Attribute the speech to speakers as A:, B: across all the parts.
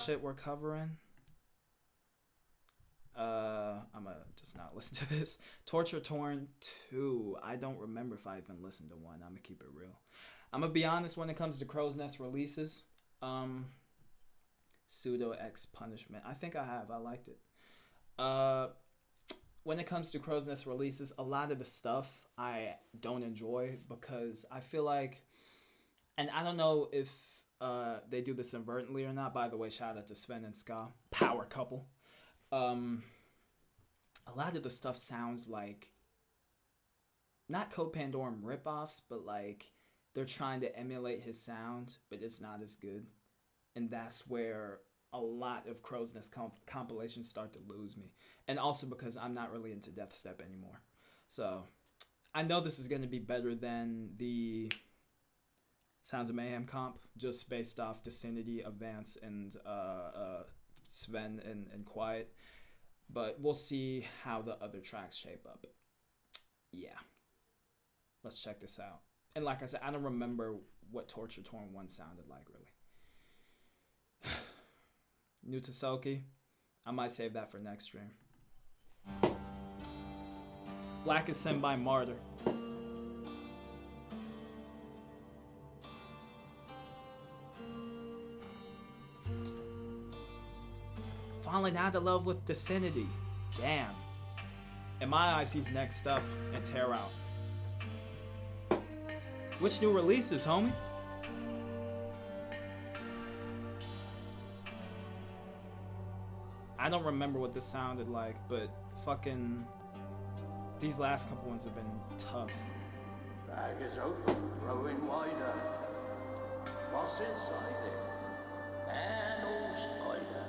A: shit we're covering. I'm gonna just not listen to this. Torture Torn 2. I don't remember if I even listened to 1. I'm gonna keep it real. I'm gonna be honest when it comes to Crowsnest releases. Pseudo X Punishment. I think I have. I liked it. When it comes to Crowsnest releases, a lot of the stuff I don't enjoy because I feel like, and I don't know if they do this inadvertently or not. By the way, shout out to Sven and Ska, power couple. A lot of the stuff sounds like not Code Pandorum ripoffs, but like they're trying to emulate his sound, but it's not as good. And that's where a lot of Crowsnest compilations start to lose me. And also because I'm not really into deathstep anymore. So I know this is going to be better than the Sounds of Mayhem comp, just based off Disinety, Avance, and Sven and Qoiet. But we'll see how the other tracks shape up. Yeah. Let's check this out. And like I said, I don't remember what Torture Torn 1 sounded like, really. New to Soki. I might save that for next stream. Black is Sin by Martyr. Falling out of love with Disinety. Damn. In my eyes, he's next up and tear out. Which new releases, homie? I don't remember what this sounded like, but fucking these last couple ones have been tough.
B: Bag is open, growing wider. What's inside it? An old spider.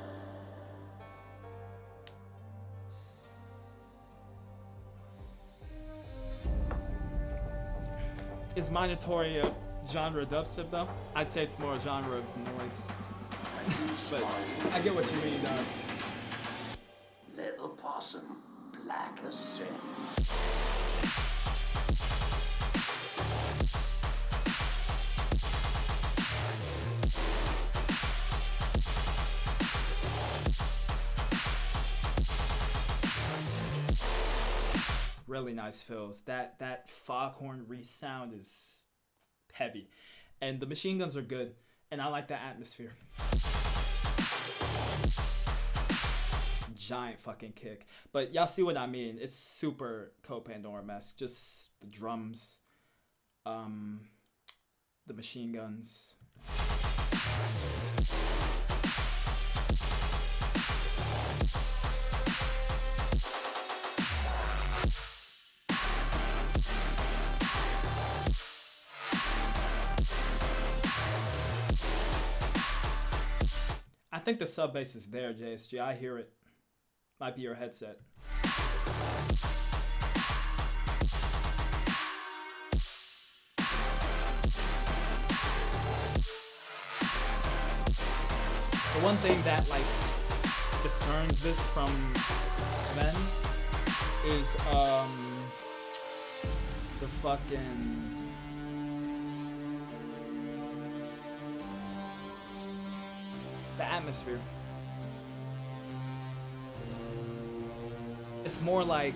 A: Is Minotauri a genre of dubstep though? I'd say it's more a genre of noise. But I get what you mean though.
B: Little possum, black as sin.
A: Really nice fills. That foghorn resound is heavy, and the machine guns are good, and I like the atmosphere. Giant fucking kick, but y'all see what I mean. It's super Code Pandorum-esque. Just the drums, the machine guns. I think the sub bass is there, JSG. I hear it. Might be your headset. The one thing that like discerns this from Sven is the fucking the atmosphere. It's more like,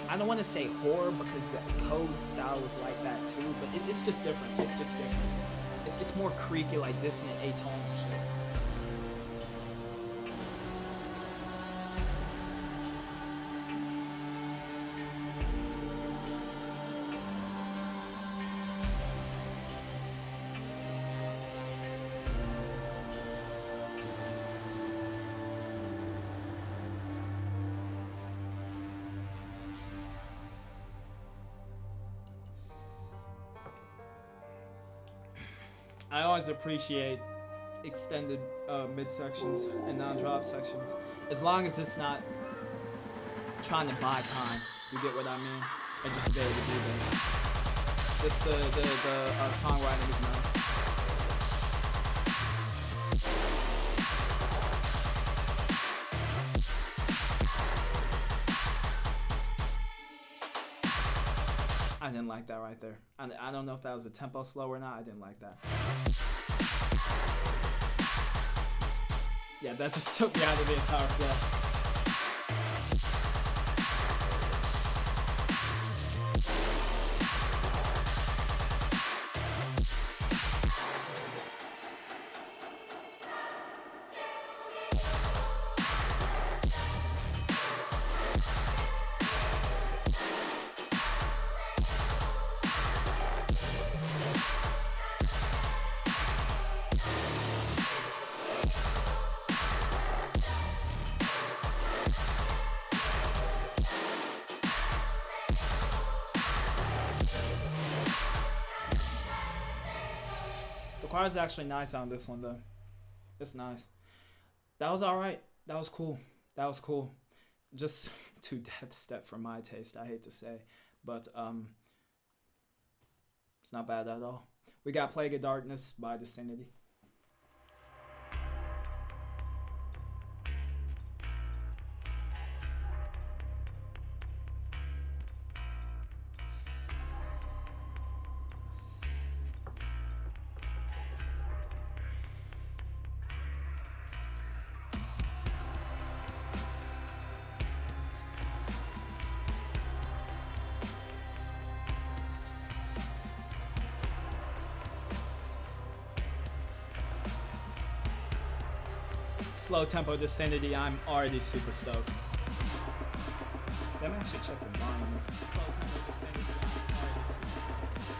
A: I don't want to say horror because the code style is like that too, but it's just different. It's just different. It's more creaky, like dissonant, atonal shit. I always appreciate extended mid-sections and non-drop sections. As long as it's not trying to buy time, you get what I mean? And just be able to do that. It's the songwriting is nice. I didn't like that right there. I don't know if that was a tempo slow or not. I didn't like that. Yeah, that just took me out of the entire flow. The choir is actually nice on this one though. It's nice. That was alright. That was cool. That was cool. Just too death step for my taste, I hate to say. But it's not bad at all. We got Plague of Darkness by Disinety. Slow tempo Disinety, I'm already super stoked. Let me actually check the volume. Slow tempo Disinety, I'm already super stoked.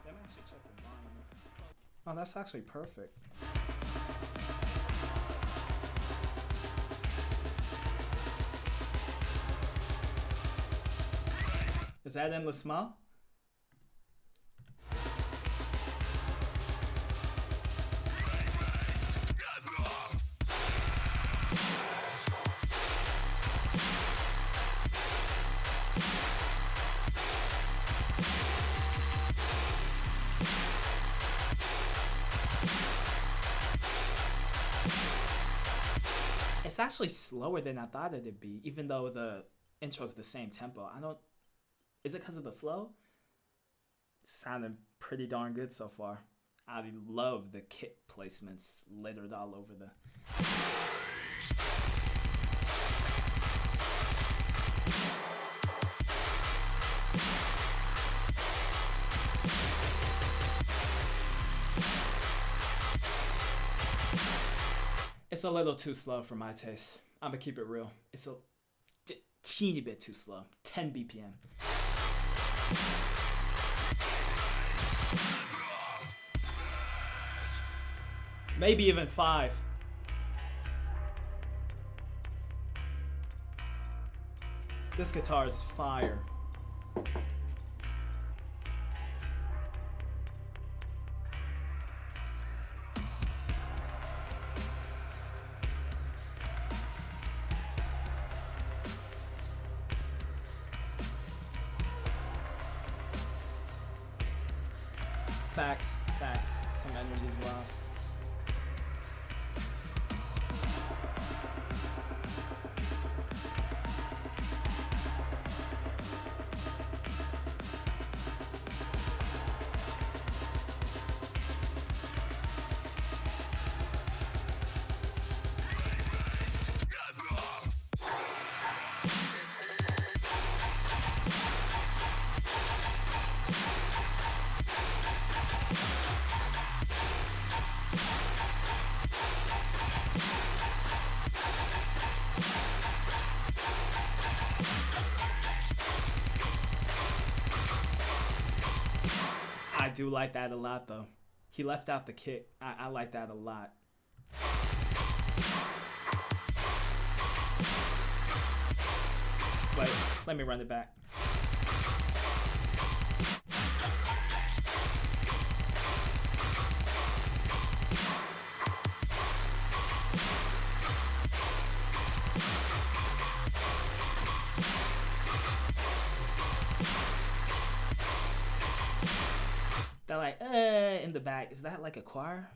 A: Let me actually check the volume. Oh, that's actually perfect. Is that Endless Smile? It's actually slower than I thought it'd be, even though the intro's the same tempo. Is it because of the flow? It sounded pretty darn good so far. I love the kit placements littered all over the... It's a little too slow for my taste. I'm gonna keep it real. It's a teeny bit too slow. 10 BPM. Maybe even 5. This guitar is fire. Facts. Some energy's lost. I do like that a lot though. He left out the kick. I like that a lot. Wait, let me run it back. They're like, in the back. Is that like a choir?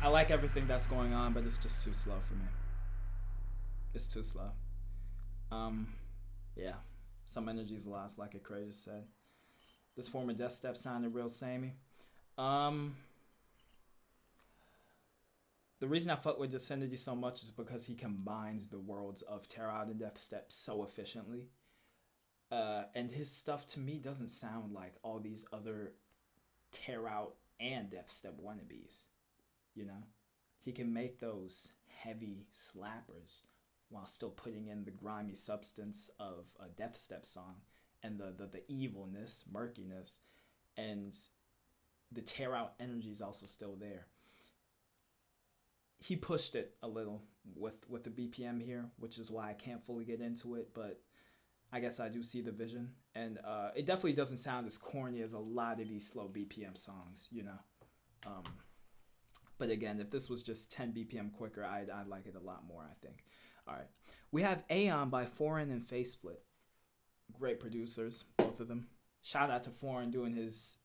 A: I like everything that's going on, but it's just too slow for me. It's too slow. Yeah, some energy's lost, like Acray just said. This form of deathstep sounded real samey. The reason I fuck with Disinety so much is because he combines the worlds of tear out and deathstep so efficiently. And his stuff to me doesn't sound like all these other tear out and deathstep wannabes. You know, he can make those heavy slappers while still putting in the grimy substance of a deathstep song and the evilness, murkiness, and the tear out energy is also still there. He pushed it a little with the BPM here, which is why I can't fully get into it, but I guess I do see the vision. And it definitely doesn't sound as corny as a lot of these slow BPM songs, you know. But again, if this was just 10 BPM quicker, I'd like it a lot more, I think. All right. We have AEON by Forreign and Facesplit. Great producers, both of them. Shout out to Forreign doing his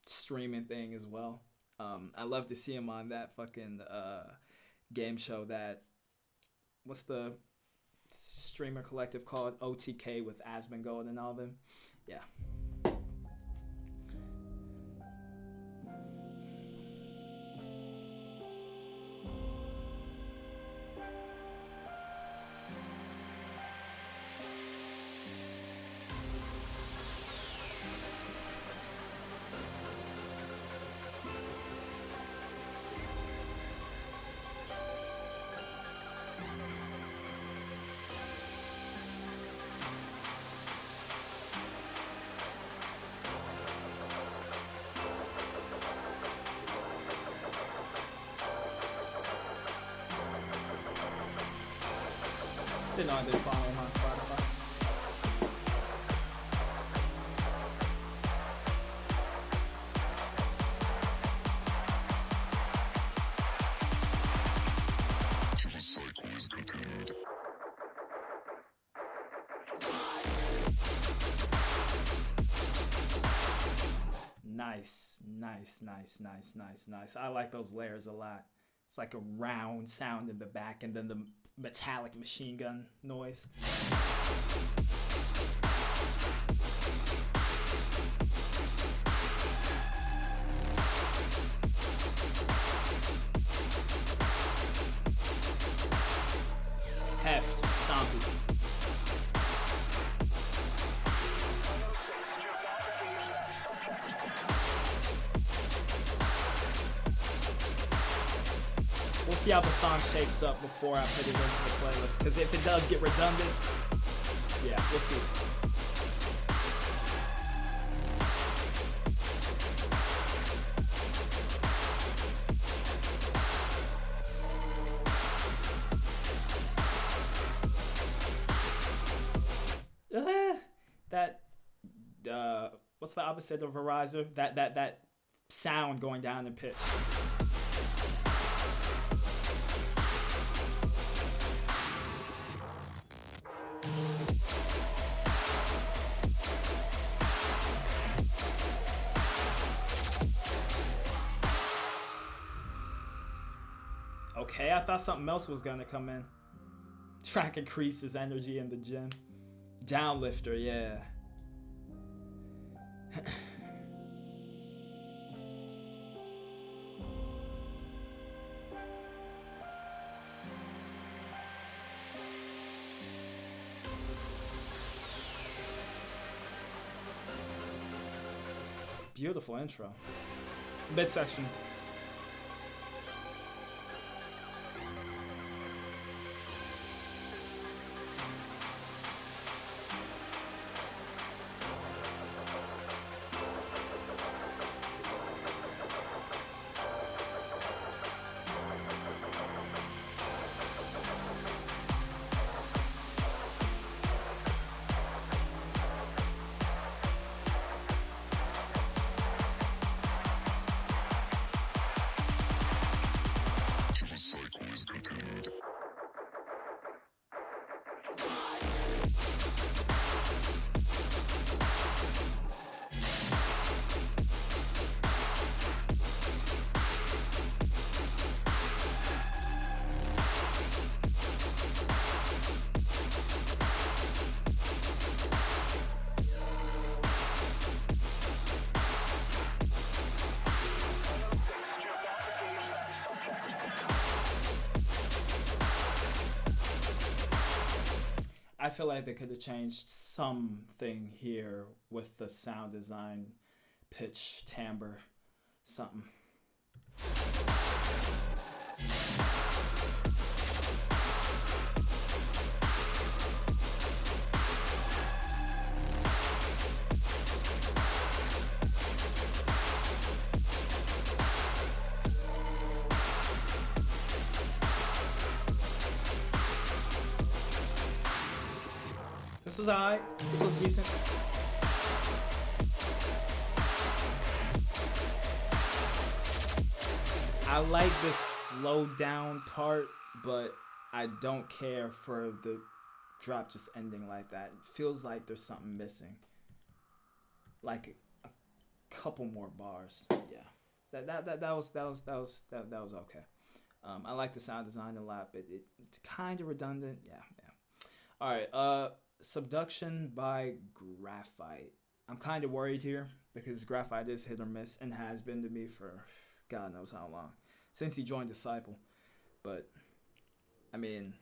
A: streaming thing as well. I love to see him on that fucking game show that, what's the streamer collective called? OTK with Asmongold and all them. Yeah. Didn't know I did follow him on Spotify. Nice. I like those layers a lot. It's like a round sound in the back and then the metallic machine gun noise. Heft, stompy. We'll see how the song shapes up before I put it into the playlist, because if it does get redundant, yeah, we'll see. What's the opposite of a riser? That sound going down in pitch. Okay, I thought something else was gonna come in. Track increases energy in the gym. Downlifter, yeah. Beautiful intro. Midsection. I feel like they could have changed something here with the sound design, pitch, timbre, something. This was alright. This was decent. I like this slow down part, but I don't care for the drop just ending like that. It feels like there's something missing. Like a couple more bars. Yeah. That was okay. I like the sound design a lot, but it's kind of redundant. Yeah. All right. Subduction by Graphyt. I'm kind of worried here because Graphyt is hit or miss and has been to me for God knows how long, since he joined Disciple. But I mean,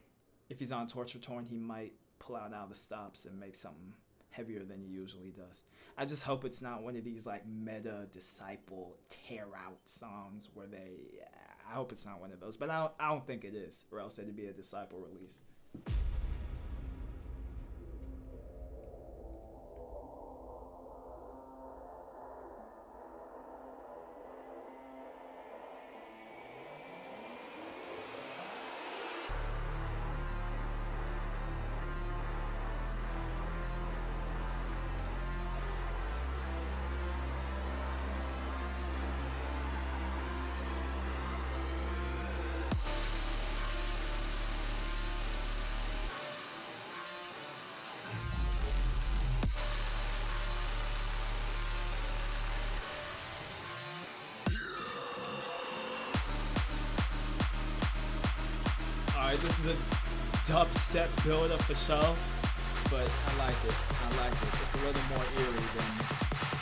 A: if he's on Torture Torn, he might pull out the stops and make something heavier than he usually does. I just hope it's not one of these like meta Disciple tear out songs where they. I hope it's not one of those, but I don't think it is, or else it'd be a Disciple release. Alright, this is a dubstep build-up for show, but I like it. It's a little more eerie than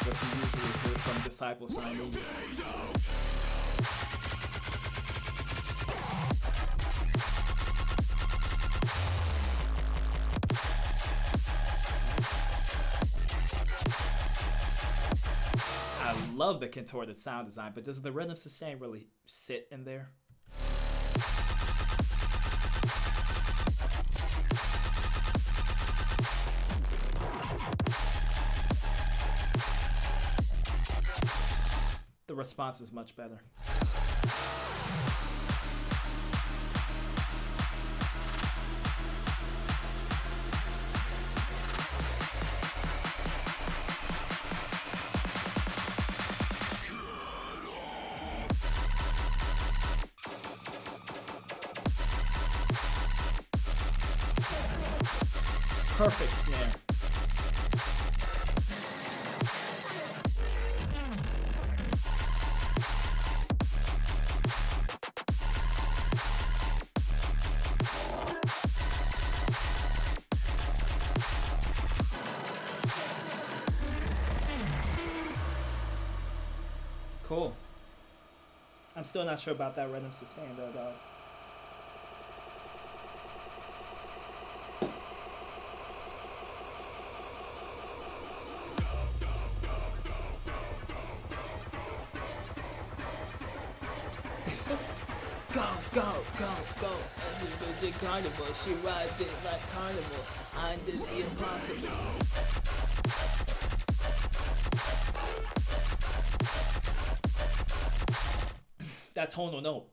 A: what you usually hear from Disciple signees. I love the contorted sound design, but does the rhythm sustain really sit in there? The response is much better. Perfect snare. Cool. I'm still not sure about that rhythm sustain though, dog. Go. As a vision carnival, she rides it like carnival. I did the impossible. That tonal note,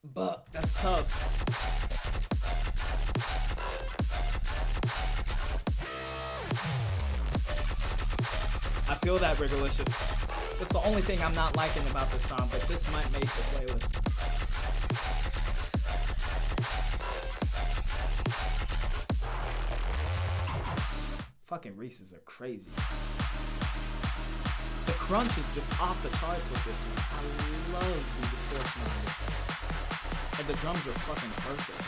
A: but that's tough. I feel that, Rigorlicious. That's the only thing I'm not liking about this song, but this might make the playlist. Fucking Reese's are crazy. The crunch is just off the charts with this one. I love the distortion on this. And the drums are fucking perfect.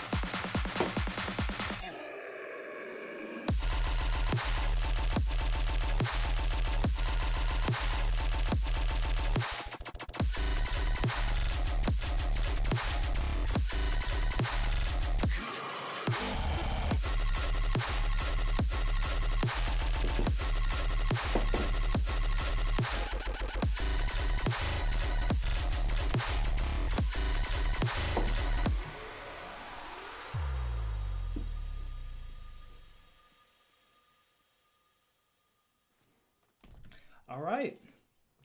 A: All right.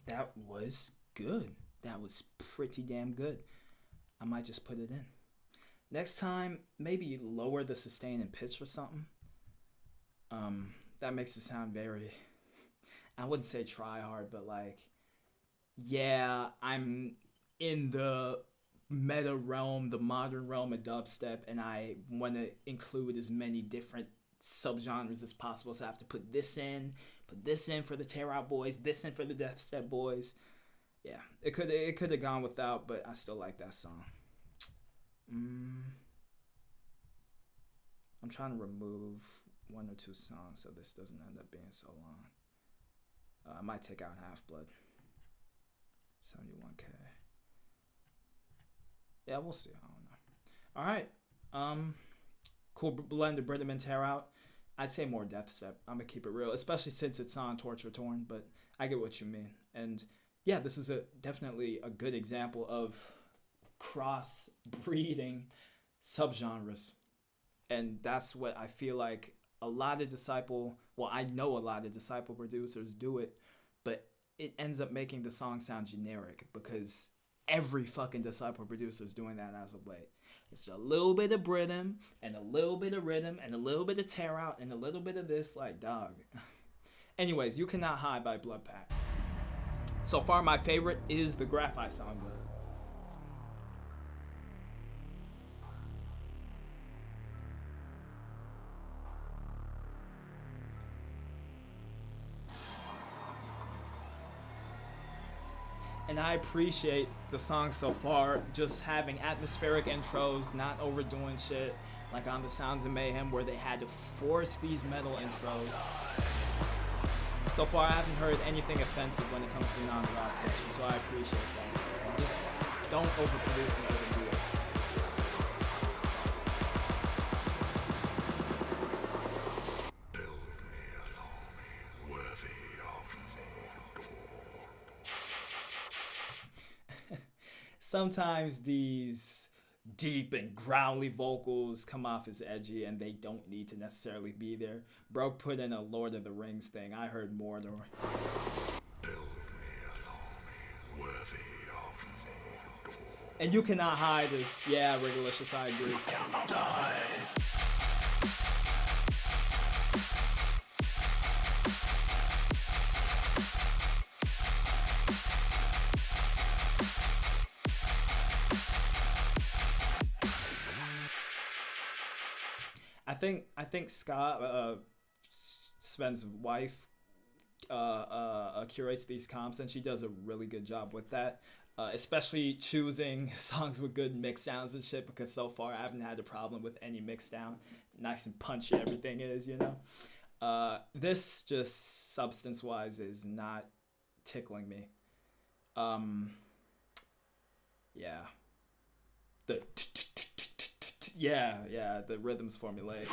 A: That was good. That was pretty damn good. I might just put it in. Next time, maybe lower the sustain and pitch or something. That makes it sound very, I wouldn't say try hard, but like, yeah, I'm in the meta realm, the modern realm of dubstep, and I want to include as many different subgenres as possible. So I have to put this in for the tear out boys, this in for the deathstep boys. Yeah, it could have gone without, but I still like that song. I'm trying to remove one or two songs so this doesn't end up being so long. I might take out Half-Blood. 71K. Yeah, we'll see. I don't know. All right. Cool blend of Brittam and Tear Out. I'd say more Deathstep. I'm gonna keep it real, especially since it's on Torture Torn, but I get what you mean. And yeah, this is definitely a good example of cross breeding subgenres. And that's what I feel like a lot of I know a lot of Disciple producers do it, but it ends up making the song sound generic because every fucking Disciple producer is doing that as of late. It's a little bit of Brittam and a little bit of rhythm and a little bit of tear out and a little bit of this, like, dog. Anyways, You Cannot Hide by Bloodpack. So far, my favorite is the Graphyt song, though. And I appreciate the song so far, just having atmospheric intros, not overdoing shit, like on the Sounds of Mayhem where they had to force these metal intros. So far I haven't heard anything offensive when it comes to non-drop sections, so I appreciate that. Just don't overproduce and overdo it. Sometimes these deep and growly vocals come off as edgy and they don't need to necessarily be there. Bro put in a Lord of the Rings thing. I heard Mordor. And You Cannot Hide is, yeah, Rigorlicious, I agree. I think Scott, Sven's wife, curates these comps, and she does a really good job with that. Especially choosing songs with good mix sounds and shit, because so far I haven't had a problem with any mix down. Nice and punchy everything is, you know. This just substance wise is not tickling me. Yeah. The rhythm's formulaic.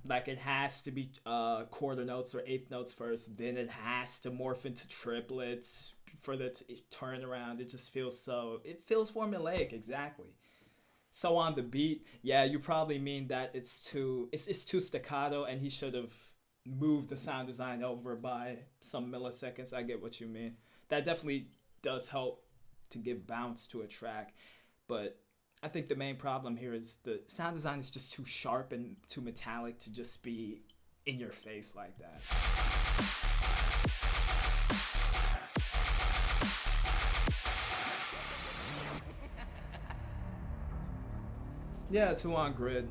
A: Like it has to be quarter notes or eighth notes first, then it has to morph into triplets for the turn around. It just feels it feels formulaic, exactly. So on the beat, yeah, you probably mean that it's too staccato and he should have moved the sound design over by some milliseconds. I get what you mean. That definitely does help to give bounce to a track, but I think the main problem here is the sound design is just too sharp and too metallic to just be in your face like that. Yeah, 2 on grid.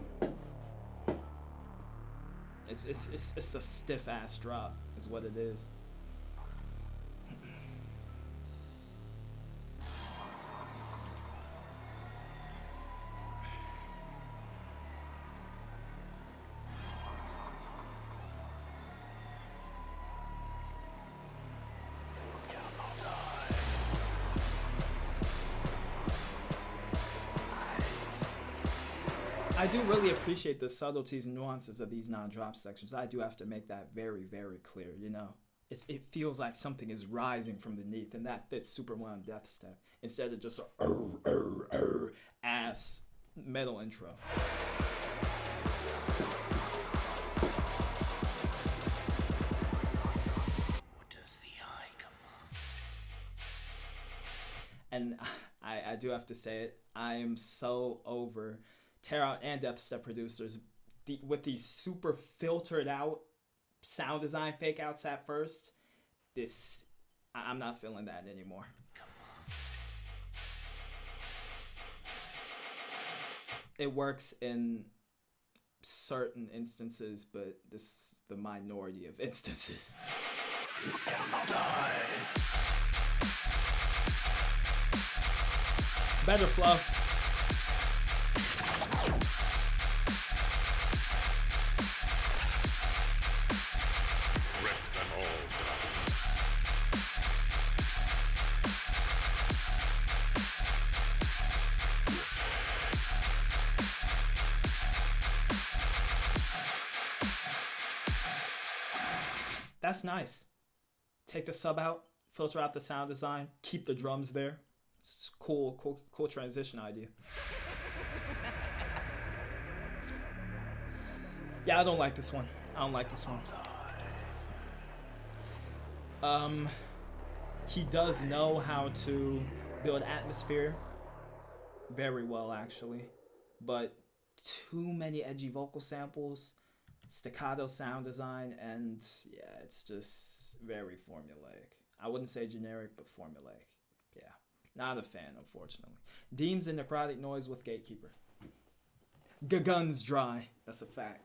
A: It's a stiff ass drop, is what it is. I do really appreciate the subtleties and nuances of these non-drop sections. I do have to make that very, very clear, you know. It feels like something is rising from beneath, and that fits super well in Deathstep. Instead of just a ass metal intro.
B: What does the eye command?
A: And I do have to say it, I am so over tear out and deathstep producers with these super filtered out sound design fake outs at first. I'm not feeling that anymore. It works in certain instances, but this is the minority of instances.
B: You cannot die.
A: Better flow.
C: Wreck them all.
A: That's nice. Take the sub out, filter out the sound design, keep the drums there. It's cool transition idea. Yeah, I don't like this one. He does know how to build atmosphere very well, actually, but too many edgy vocal samples, staccato sound design, and yeah, it's just very formulaic. I wouldn't say generic, but formulaic. Yeah, not a fan, unfortunately. DEAMZ and Necrotic noise with Gatekeeper. Gun's dry. That's a fact.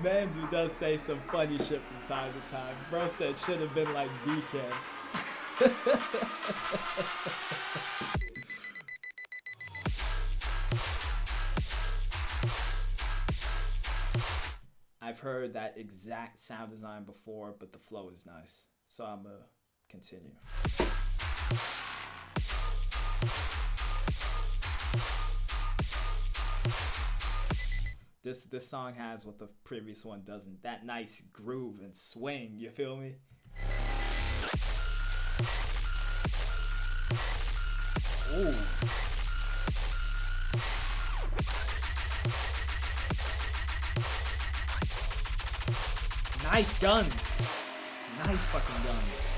A: Manzu does say some funny shit from time to time. Bro said should have been like DK. I've heard that exact sound design before, but the flow is nice. So I'm gonna continue. This song has what the previous one doesn't. That nice groove and swing, you feel me? Ooh. Nice guns. Nice fucking guns.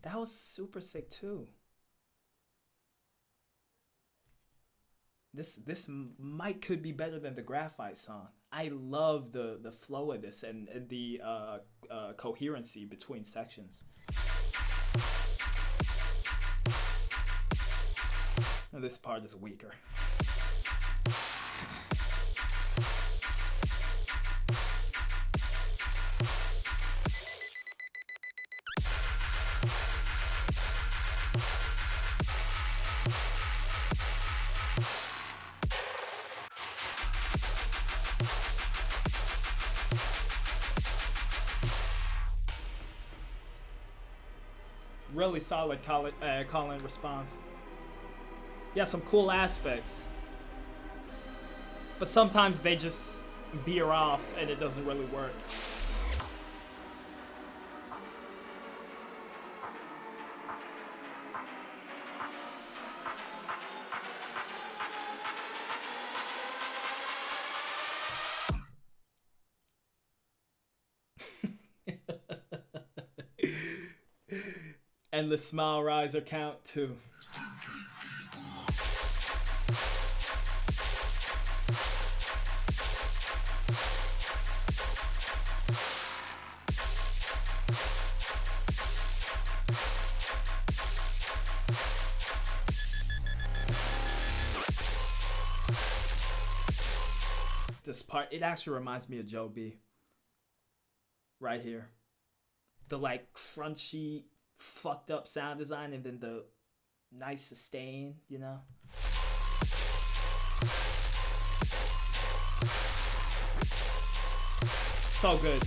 A: That was super sick too. This might could be better than the Graphyt song. I love the flow of this and the coherency between sections. Now this part is weaker. Really solid call-in response. Yeah, some cool aspects. But sometimes they just veer off and it doesn't really work. And the smile riser count too. This part, it actually reminds me of Joe B. Right here. The like crunchy, fucked up sound design and then the nice sustain, you know. So good.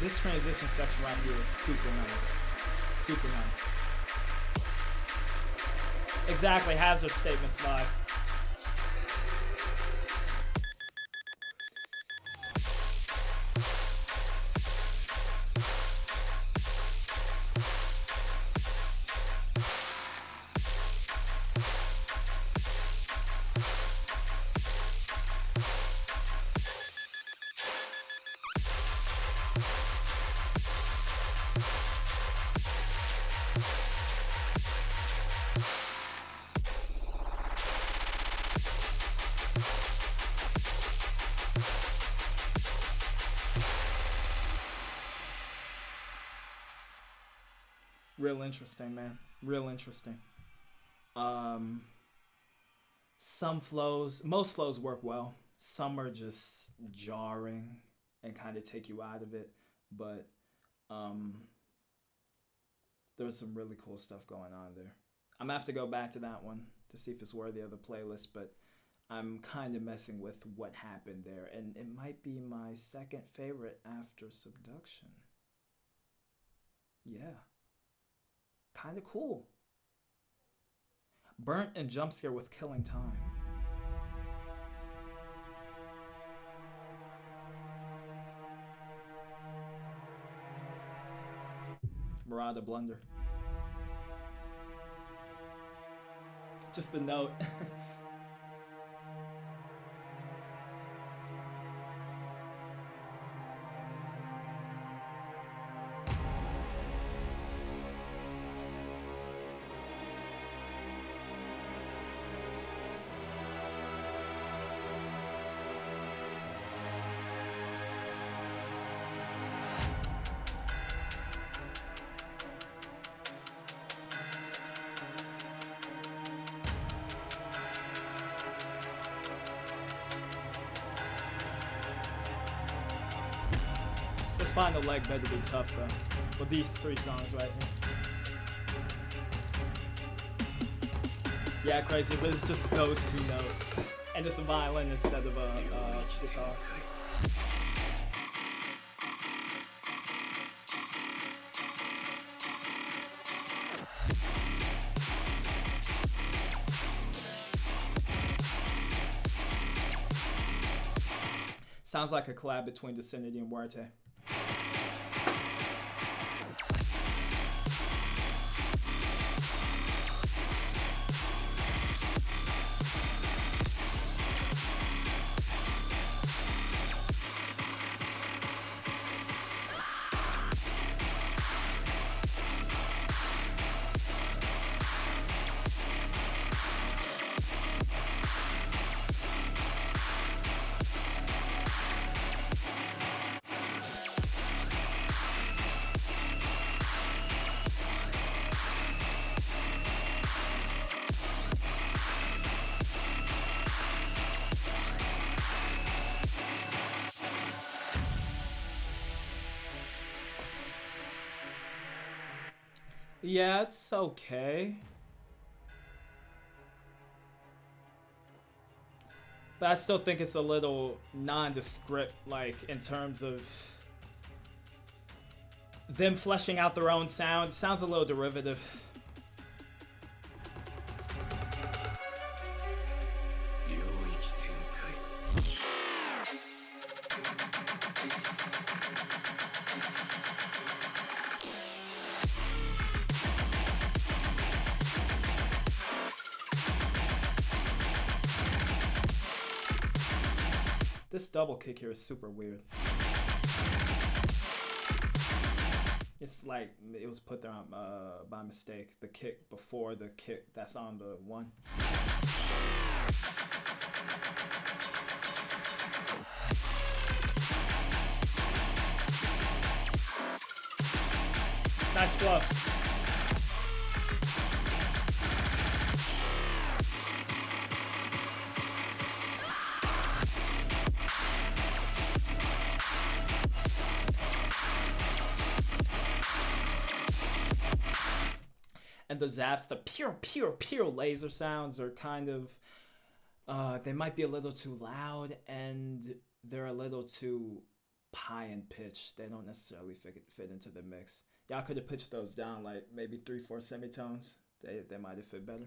A: This transition section right here is super nice. Super nice. Exactly, hazard statements vibe. Real interesting, man. Real interesting. Some flows, most flows work well. Some are just jarring and kind of take you out of it. But there's some really cool stuff going on there. I'm gonna have to go back to that one to see if it's worthy of the playlist, but I'm kind of messing with what happened there, and it might be my second favorite after Subduction. Yeah. Kind of cool. Bvrnt and Jvmpskare with Killing Time. Murata Blunder. Just the note. This final leg better be tough though. With these three songs right here. Yeah, crazy, but it's just those two notes. And it's a violin instead of a guitar. Sounds like a collab between Disinety and Bvrnt. Yeah, it's okay. But I still think it's a little nondescript, like, in terms of them fleshing out their own sound. It sounds a little derivative. This double kick here is super weird. It's like it was put there on, by mistake. The kick before the kick that's on the one. Nice flow. And the zaps, the pure laser sounds are kind of, they might be a little too loud, and they're a little too high in pitch. They don't necessarily fit into the mix. Y'all could have pitched those down like maybe 3-4 semitones. They might have fit better.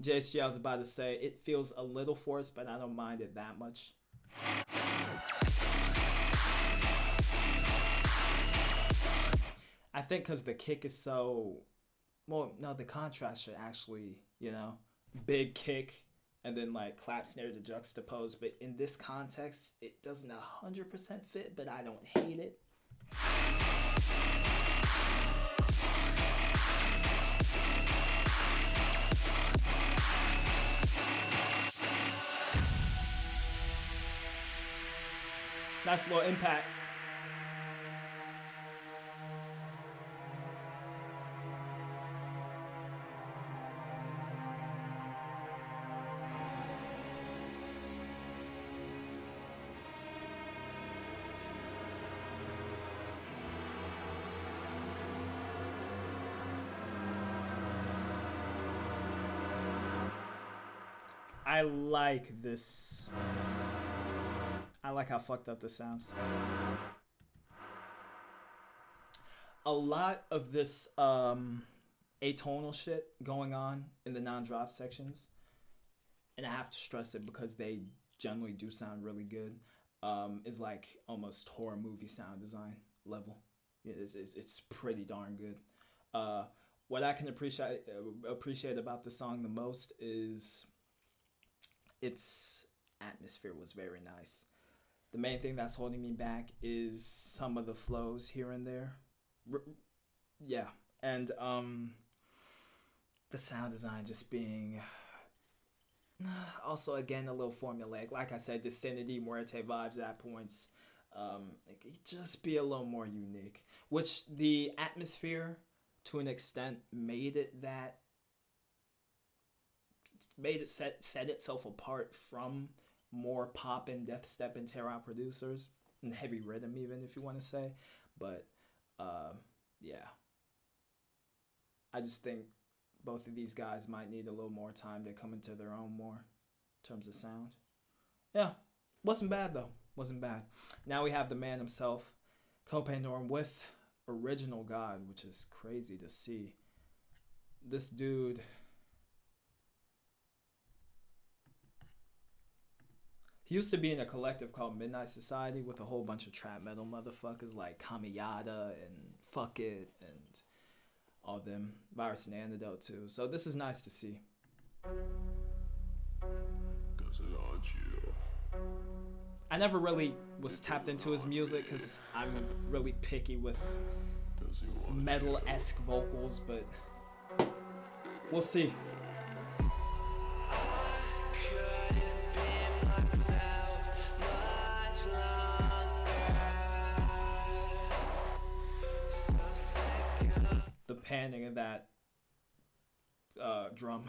A: JSG, I was about to say, it feels a little forced, but I don't mind it that much. I think because the kick is so... Well, no, the contrast should actually, you know, big kick and then like clap snare to juxtapose. But in this context, it doesn't 100% fit, but I don't hate it. Nice little impact. I like this. I like how fucked up this sounds. A lot of this atonal shit going on in the non-drop sections, and I have to stress it because they generally do sound really good, is like almost horror movie sound design level. It's pretty darn good. What I can appreciate about the song the most is its atmosphere was very nice. The main thing that's holding me back is some of the flows here and there. Yeah, and the sound design just being also again a little formulaic. Like I said, Disinety, Muerte vibes at points. Just be a little more unique. Which the atmosphere, to an extent, made it set itself apart from more pop and deathstep and tear out producers and heavy rhythm, even if you want to say. But yeah, I just think both of these guys might need a little more time to come into their own more in terms of sound. Yeah, wasn't bad though. Wasn't bad. Now we have the man himself, Pandorum, with Original God, which is crazy to see. This dude, he used to be in a collective called Midnight Society with a whole bunch of trap metal motherfuckers like Kamiyada and Fuck It and all them. Virus and Antidote too. So this is nice to see. I never really was tapped into his music because I'm really picky with metal-esque vocals, but we'll see. The panning of that drum.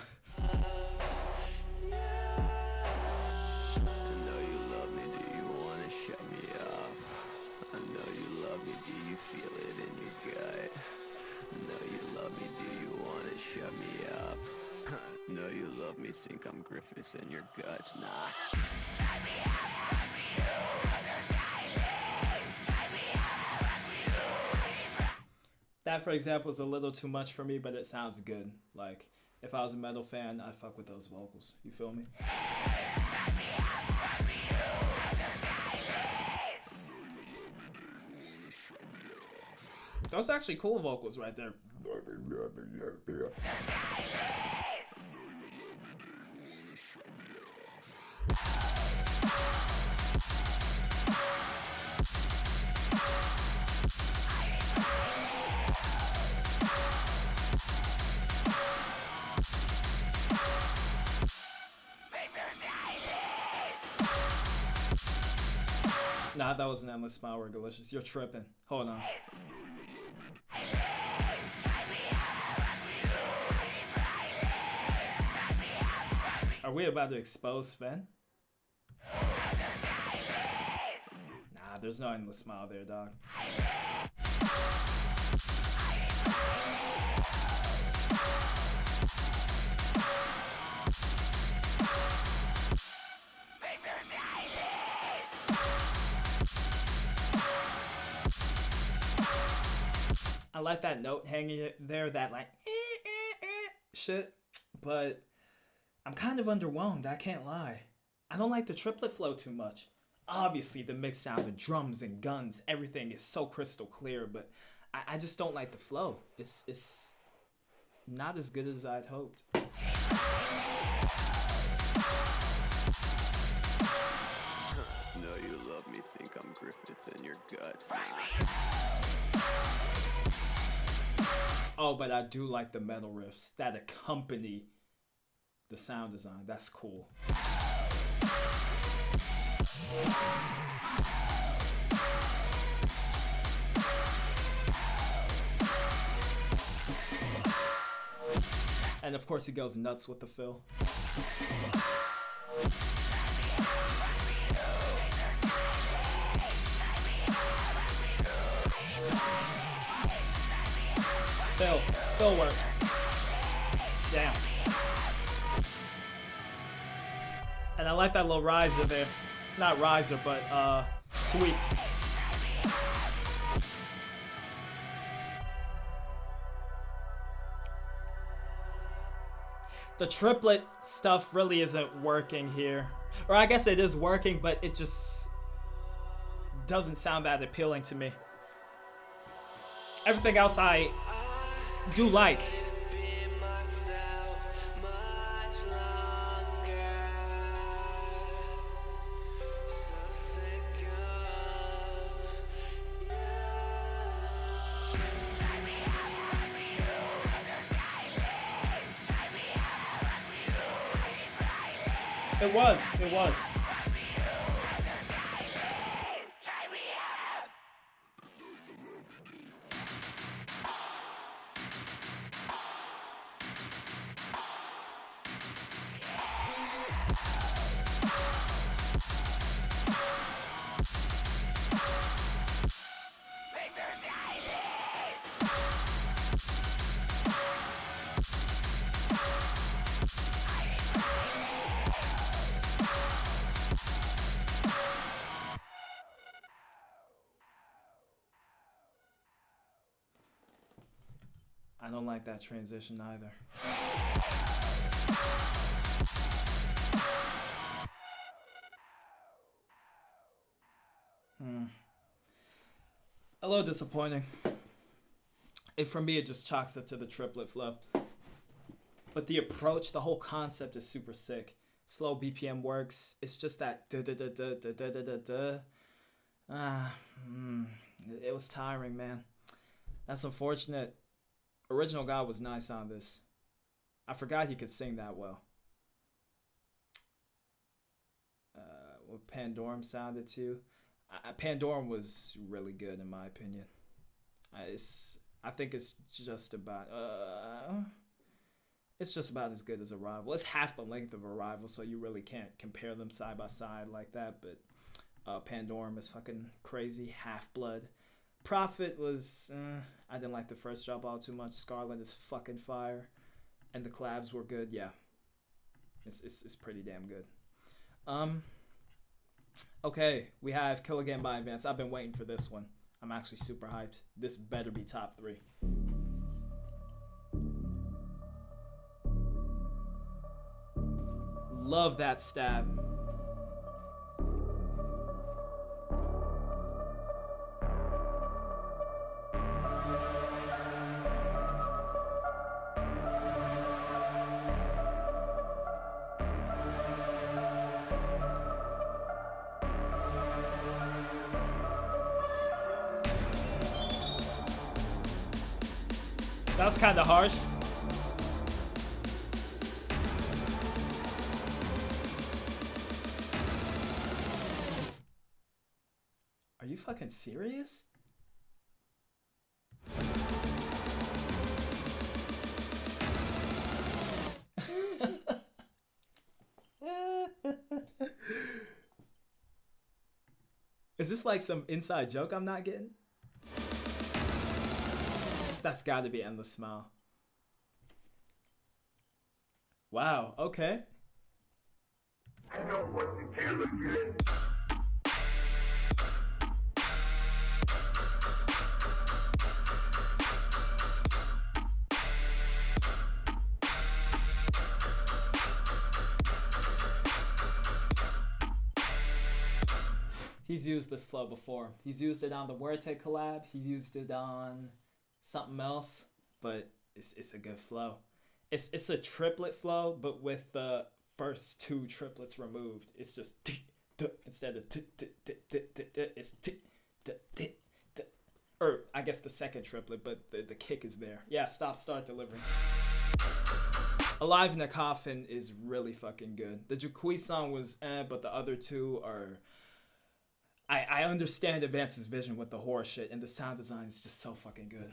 B: Feel it in your gut. Know you love me, do you wanna shut me up? Know you love me, think I'm Graphyt in your guts, nah. Let me out, let me out.
A: That, for example, is a little too much for me, but it sounds good. Like, if I was a metal fan, I'd fuck with those vocals. You feel me? Those are actually cool vocals right there. Nah, that was an endless smile. We're delicious. You're tripping. Hold on. Are we about to expose Sven? Nah, there's no endless smile there, dog. like that note hanging there, that like shit, but I'm kind of underwhelmed, I can't lie. I don't like the triplet flow too much. Obviously, the mixed sound, the drums and guns, everything is so crystal clear, but I just don't like the flow. It's not as good as I'd hoped.
B: Know you love me, think I'm Graphyt in your guts.
A: Oh, but I do like the metal riffs that accompany the sound design. That's cool. And of course he goes nuts with the fill. Fill work. Damn. And I like that little riser there. Not riser, but sweep. The triplet stuff really isn't working here. Or I guess it is working, but it just doesn't sound that appealing to me. Everything else I do like. It was. I don't like that transition either. A little disappointing. For me, it just chalks up to the triplet flow. But the approach, the whole concept is super sick. Slow BPM works. It's just that da da da da da da da da da. It was tiring, man. That's unfortunate. Original God was nice on this. I forgot he could sing that well. What Pandorum sounded to. Pandorum was really good in my opinion. I think it's just about as good as Arrival. It's half the length of Arrival, so you really can't compare them side by side like that. But Pandorum is fucking crazy. Half-Blood. Prophet was, I didn't like the first drop all too much. Scarlet is fucking fire. And the collabs were good, yeah. It's pretty damn good. Okay, we have Kill Again by Avance. I've been waiting for this one. I'm actually super hyped. This better be top 3. Love that stab. That's kind of harsh. Are you fucking serious? Is this like some inside joke I'm not getting? That's gotta be Endless Smile. Wow, okay.
C: I know what the camera did.
A: He's used this flow before. He's used it on the Bvrnt collab. He used it on something else, but it's a good flow. It's a triplet flow, but with the first two triplets removed. It's just instead of it's or I guess the second triplet, but the kick is there. Yeah, stop, start, delivery. Alive in a Coffin is really fucking good. The Jaqui song was but the other two are... I understand Avance's vision with the horror shit, and the sound design is just so fucking good.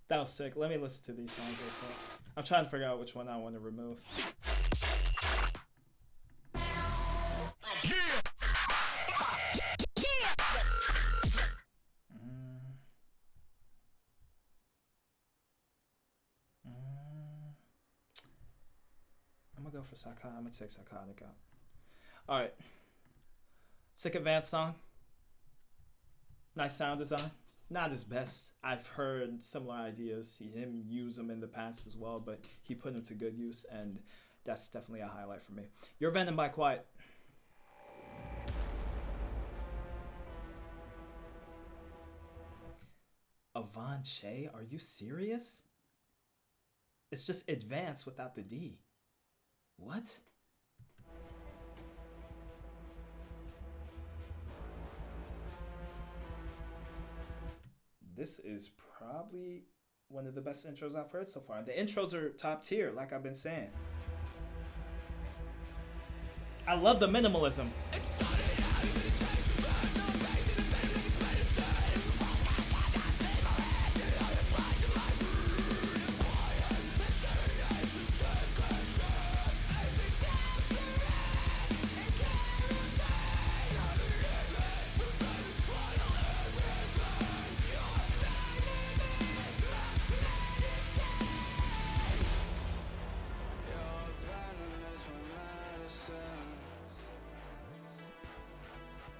A: That was sick. Let me listen to these songs real quick. I'm trying to figure out which one I want to remove. I'm gonna go for psychotic. I'm gonna take psychotic out. All right. Sick Avance song. Nice sound design. Not his best. I've heard similar ideas. Him use them in the past as well, but he put them to good use, and that's definitely a highlight for me. Your VENOM by Qoiet. Avance? Are you serious? It's just Advance without the D. What? This is probably one of the best intros I've heard so far. The intros are top tier, like I've been saying. I love the minimalism.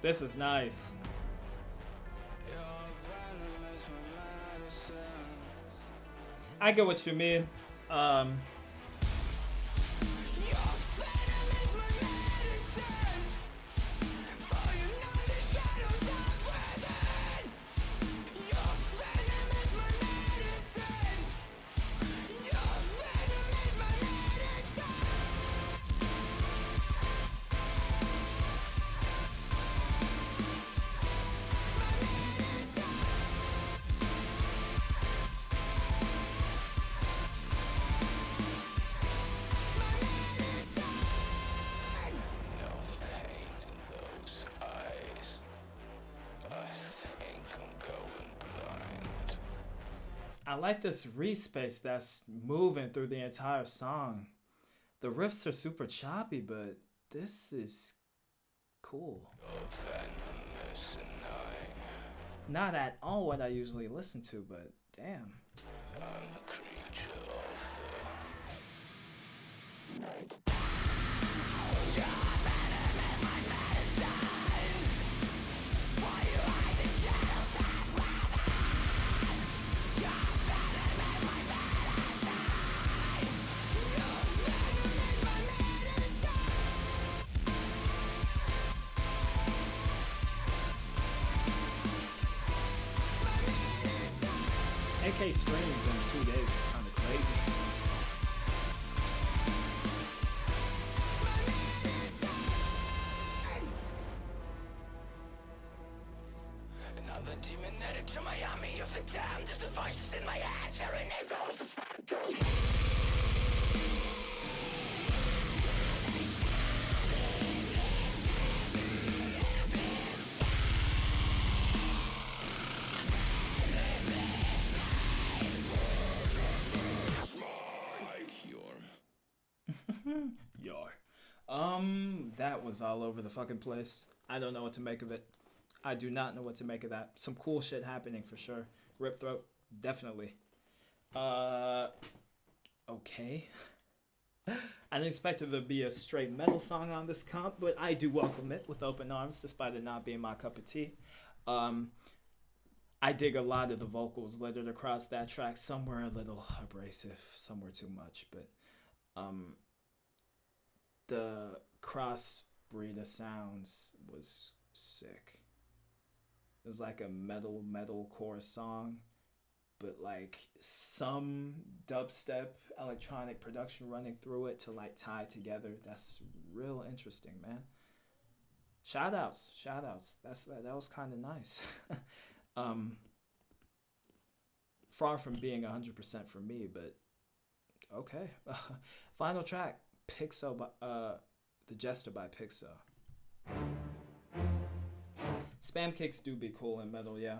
A: This is nice. I get what you mean. I like this re-space that's moving through the entire song. The riffs are super choppy, but this is cool. Not at all what I usually listen to, but damn. I'm a creature of the... 2K streams in 2 days is kind of crazy.
D: Another demon added to my army of the damned. There's the voices in my head tearing it all.
A: Yar. That was all over the fucking place. I don't know what to make of it. I do not know what to make of that. Some cool shit happening for sure. Rip Throat, definitely. Okay. I didn't expect it to be a straight metal song on this comp, but I do welcome it with open arms, despite it not being my cup of tea. I dig a lot of the vocals littered across that track. Some were a little abrasive, some were too much, but the crossbreed of sounds was sick. It was like a metalcore song, but like some dubstep electronic production running through it to like tie together. That's real interesting, man. Shout outs. That was kind of nice. Far from being 100% for me, but okay. Final track, PICSO by the Jester by PICSO. Spam kicks do be cool in metal, yeah.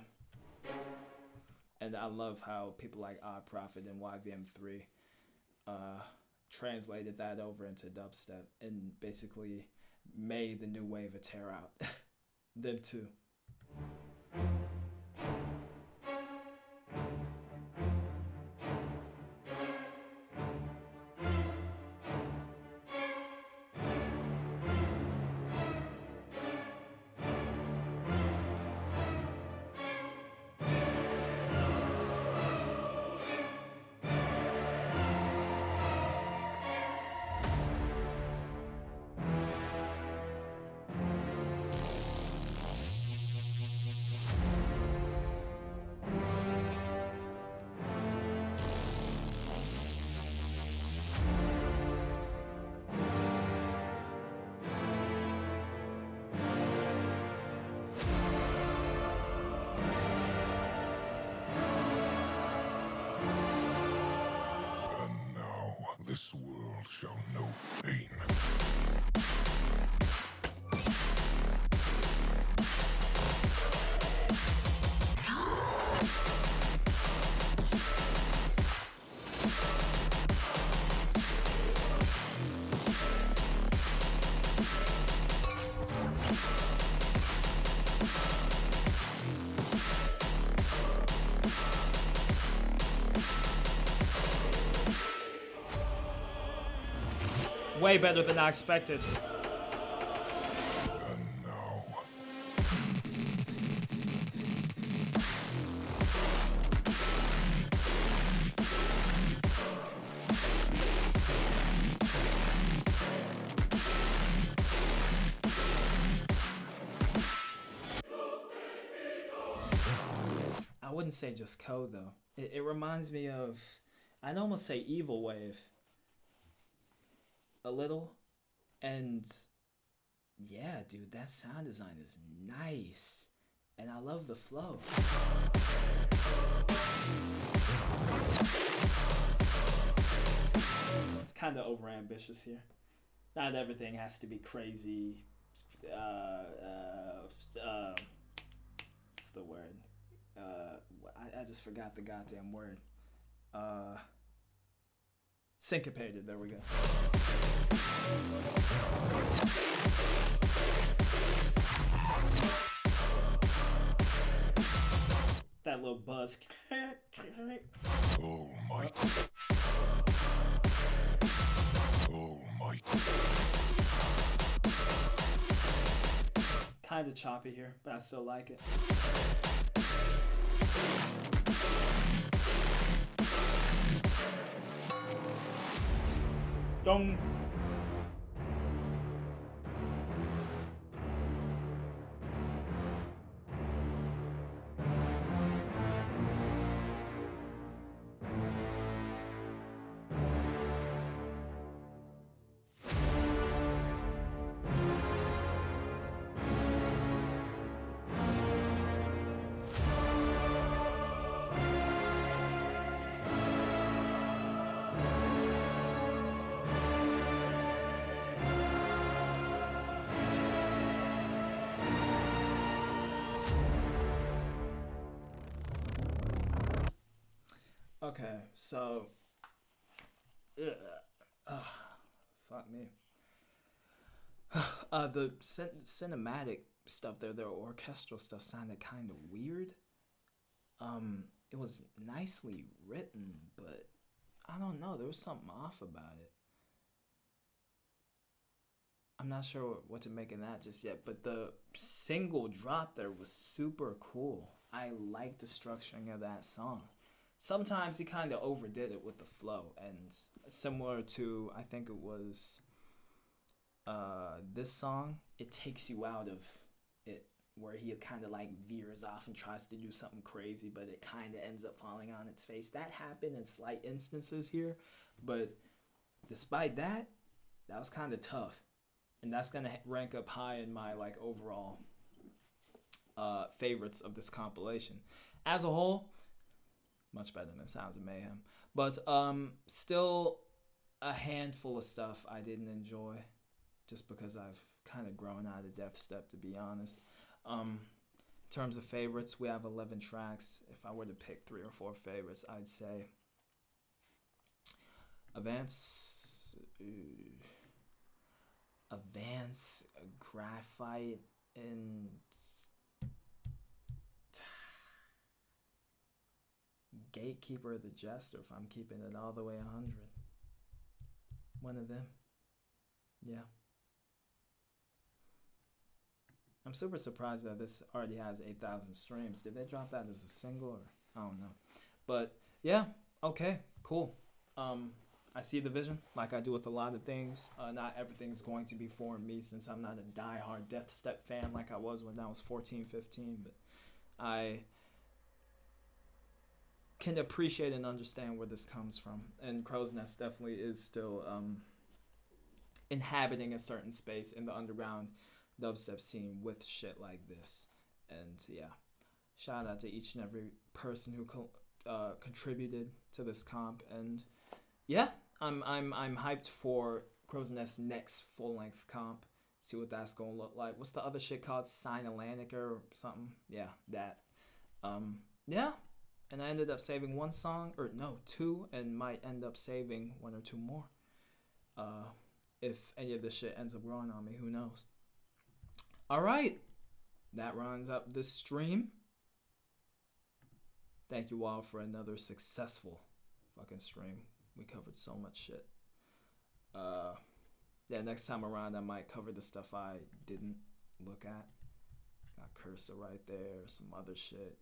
A: And I love how people like Odd Prophet and YVM3 translated that over into dubstep and basically made the new wave of tear out. Them too.
C: This world shall know pain.
A: Way better than I expected.
C: And now,
A: I wouldn't say just code though. It reminds me of, I'd almost say Evil Wave. A little. And yeah, dude, that sound design is nice. And I love the flow. It's kind of overambitious here. Not everything has to be crazy. What's the word? I just forgot the goddamn word. Syncopated, there we go. That little buzz.
C: oh might. Oh might.
A: Kinda choppy here, but I still like it. Dong. Okay, so fuck me. The cinematic stuff there, the orchestral stuff sounded kind of weird. It was nicely written, but I don't know, there was something off about it. I'm not sure what to make of that just yet, but the single drop there was super cool. I like the structuring of that song. Sometimes he kind of overdid it with the flow, and similar to, I think it was this song, it takes you out of it, where he kind of like veers off and tries to do something crazy, but it kind of ends up falling on its face. That happened in slight instances here, but despite that, that was kind of tough. And that's gonna rank up high in my like overall favorites of this compilation. As a whole, much better than Sounds of Mayhem, but still a handful of stuff I didn't enjoy, just because I've kind of grown out of deathstep, to be honest. In terms of favorites, we have 11 tracks. If I were to pick 3 or 4 favorites, I'd say Avance, Graphyt, and Gatekeeper, the Jester, if I'm keeping it all the way 100. One of them. Yeah. I'm super surprised that this already has 8,000 streams. Did they drop that as a single, or I don't know. But yeah, okay, cool. I see the vision, like I do with a lot of things. Not everything's going to be for me, since I'm not a die-hard deathstep fan like I was when I was 14, 15. But I can appreciate and understand where this comes from. And Crowsnest definitely is still inhabiting a certain space in the underground dubstep scene with shit like this. And yeah, shout out to each and every person who contributed to this comp. And yeah, I'm hyped for Crowsnest's next full-length comp. See what that's gonna look like. What's the other shit called? Sign Atlantica or something? Yeah, that. Yeah. And I ended up saving 1 song, or no, 2, and might end up saving 1 or 2 more. If any of this shit ends up growing on me, who knows? All right, that rounds up this stream. Thank you all for another successful fucking stream. We covered so much shit. Yeah, next time around I might cover the stuff I didn't look at. Got Cursor right there, some other shit.